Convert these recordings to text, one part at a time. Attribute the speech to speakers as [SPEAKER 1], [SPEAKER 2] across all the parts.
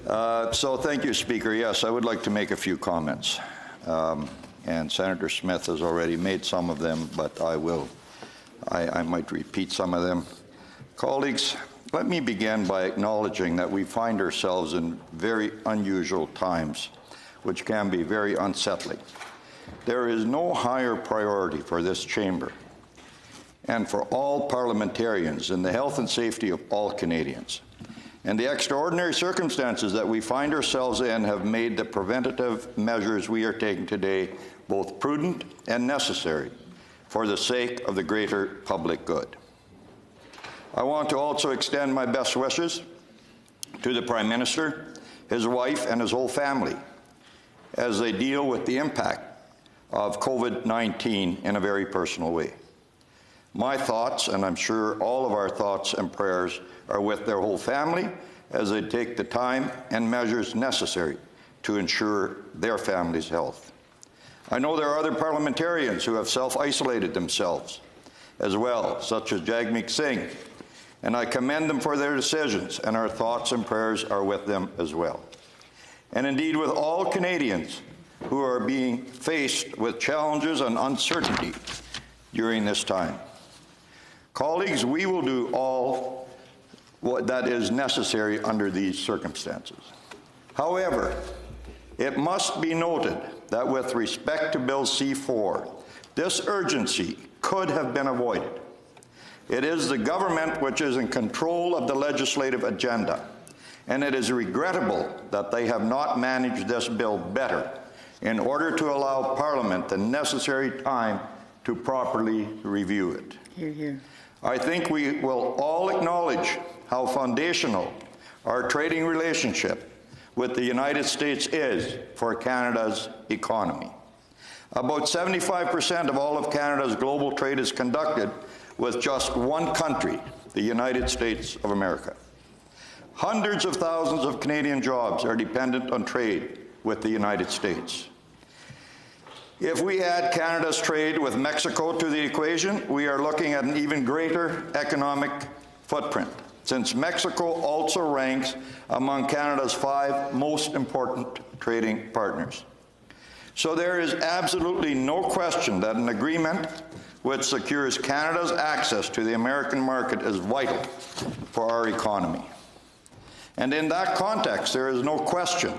[SPEAKER 1] So thank you, Speaker. Yes, I would like to make a few comments. And Senator Smith has already made some of them, but I might repeat some of them. Colleagues, let me begin by acknowledging that we find ourselves in very unusual times, which can be very unsettling. There is no higher priority for this chamber and for all parliamentarians than the health and safety of all Canadians. And the extraordinary circumstances that we find ourselves in have made the preventative measures we are taking today both prudent and necessary for the sake of the greater public good. I want to also extend my best wishes to the Prime Minister, his wife, and his whole family as they deal with the impact of COVID-19 in a very personal way. My thoughts, and I'm sure all of our thoughts and prayers, are with their whole family as they take the time and measures necessary to ensure their family's health. I know there are other parliamentarians who have self-isolated themselves as well, such as Jagmeet Singh, and I commend them for their decisions, and our thoughts and prayers are with them as well. And indeed with all Canadians who are being faced with challenges and uncertainty during this time. Colleagues, we will do all that is necessary under these circumstances. However, it must be noted that with respect to Bill C-4, this urgency could have been avoided. It is the government which is in control of the legislative agenda, and it is regrettable that they have not managed this bill better in order to allow Parliament the necessary time to properly review it.
[SPEAKER 2] Hear, hear.
[SPEAKER 1] I think we will all acknowledge how foundational our trading relationship with the United States is for Canada's economy. About 75% of all of Canada's global trade is conducted with just one country, the United States of America. Hundreds of thousands of Canadian jobs are dependent on trade with the United States. If we add Canada's trade with Mexico to the equation, we are looking at an even greater economic footprint, since Mexico also ranks among Canada's 5 most important trading partners. So there is absolutely no question that an agreement which secures Canada's access to the American market is vital for our economy. And in that context, there is no question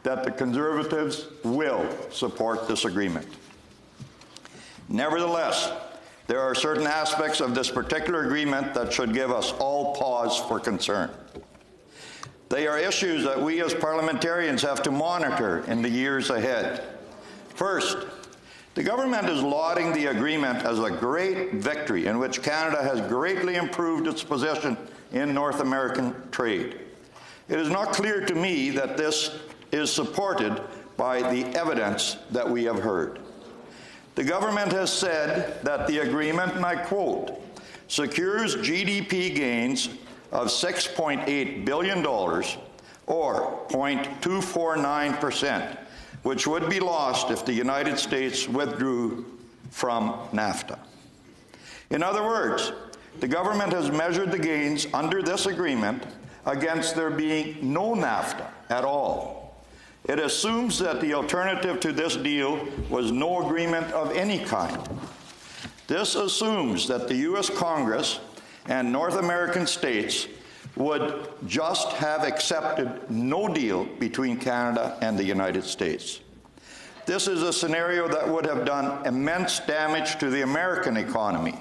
[SPEAKER 1] that the Conservatives will support this agreement. Nevertheless, there are certain aspects of this particular agreement that should give us all pause for concern. They are issues that we as parliamentarians have to monitor in the years ahead. First, the government is lauding the agreement as a great victory in which Canada has greatly improved its position in North American trade. It is not clear to me that this is supported by the evidence that we have heard. The government has said that the agreement, and I quote, secures GDP gains of $6.8 billion, or 0.249%, which would be lost if the United States withdrew from NAFTA. In other words, the government has measured the gains under this agreement against there being no NAFTA at all. It assumes that the alternative to this deal was no agreement of any kind. This assumes that the U.S. Congress and North American states would just have accepted no deal between Canada and the United States. This is a scenario that would have done immense damage to the American economy.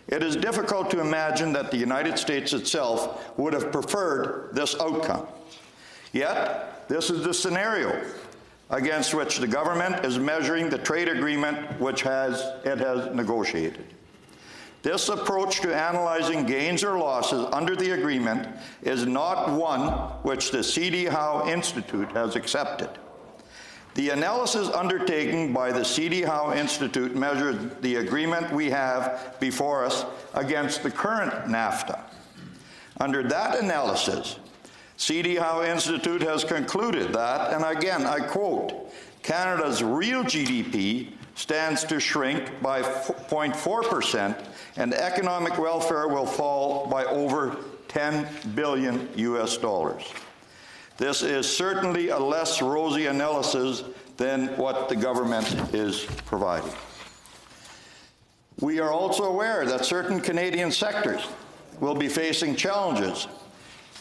[SPEAKER 1] It is difficult to imagine that the United States itself would have preferred this outcome. Yet, this is the scenario against which the government is measuring the trade agreement which it has negotiated. This approach to analyzing gains or losses under the agreement is not one which the C.D. Howe Institute has accepted. The analysis undertaken by the C.D. Howe Institute measures the agreement we have before us against the current NAFTA. Under that analysis, C.D. Howe Institute has concluded that, and again I quote, Canada's real GDP stands to shrink by 0.4%, and economic welfare will fall by over $10 billion. The This is certainly a less rosy analysis than what the government is providing. We are also aware that certain Canadian sectors will be facing challenges,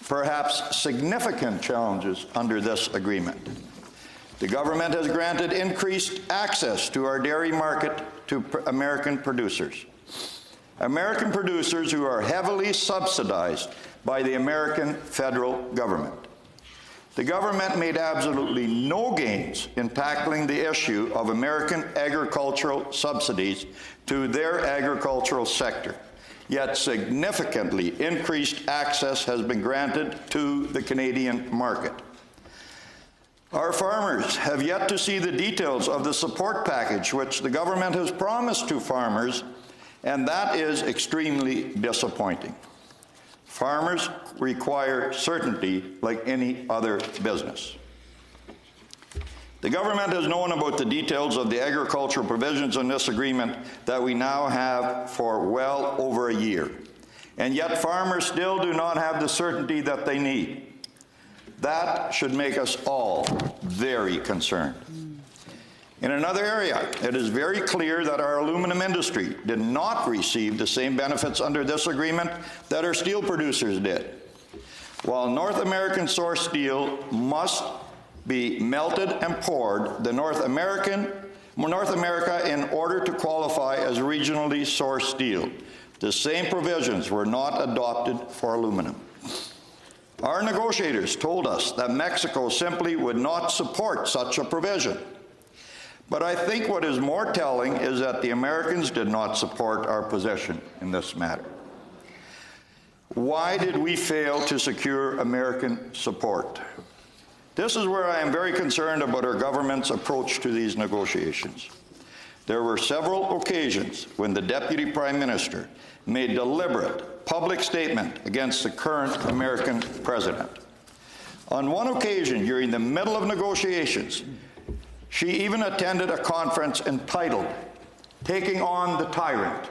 [SPEAKER 1] perhaps significant challenges, under this agreement. The government has granted increased access to our dairy market to American producers. American producers who are heavily subsidized by the American federal government. The government made absolutely no gains in tackling the issue of American agricultural subsidies to their agricultural sector, yet significantly increased access has been granted to the Canadian market. Our farmers have yet to see the details of the support package which the government has promised to farmers, and that is extremely disappointing. Farmers require certainty like any other business. The government has known about the details of the agricultural provisions in this agreement that we now have for well over a year, and yet farmers still do not have the certainty that they need. That should make us all very concerned. In another area, it is very clear that our aluminum industry did not receive the same benefits under this agreement that our steel producers did. While North American source steel must be melted and poured, North America in order to qualify as regionally sourced steel, the same provisions were not adopted for aluminum. Our negotiators told us that Mexico simply would not support such a provision. But I think what is more telling is that the Americans did not support our position in this matter. Why did we fail to secure American support? This is where I am very concerned about our government's approach to these negotiations. There were several occasions when the Deputy Prime Minister made deliberate public statement against the current American president. On one occasion, during the middle of negotiations, she even attended a conference entitled "Taking on the Tyrant,"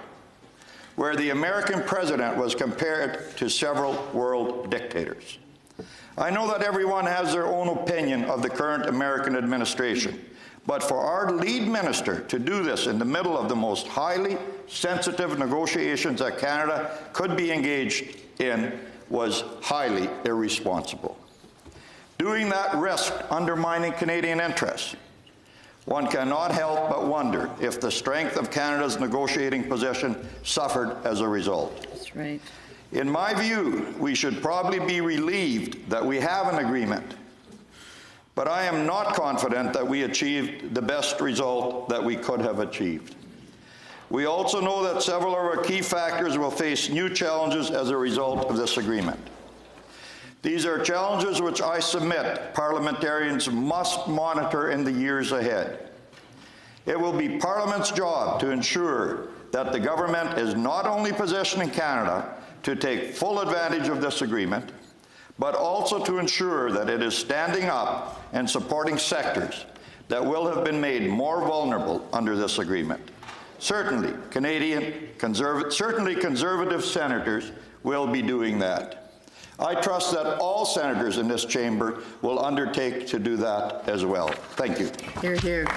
[SPEAKER 1] where the American president was compared to several world dictators. I know that everyone has their own opinion of the current American administration, but for our lead minister to do this in the middle of the most highly sensitive negotiations that Canada could be engaged in was highly irresponsible. Doing that risked undermining Canadian interests. One cannot help but wonder if the strength of Canada's negotiating position suffered as a result.
[SPEAKER 2] That's right.
[SPEAKER 1] In my view, we should probably be relieved that we have an agreement, but I am not confident that we achieved the best result that we could have achieved. We also know that several of our key factors will face new challenges as a result of this agreement. These are challenges which I submit parliamentarians must monitor in the years ahead. It will be Parliament's job to ensure that the government is not only positioning Canada to take full advantage of this agreement, but also to ensure that it is standing up and supporting sectors that will have been made more vulnerable under this agreement. Certainly, conservative senators will be doing that. I trust that all senators in this chamber will undertake to do that as well. Thank you.
[SPEAKER 2] Hear, hear.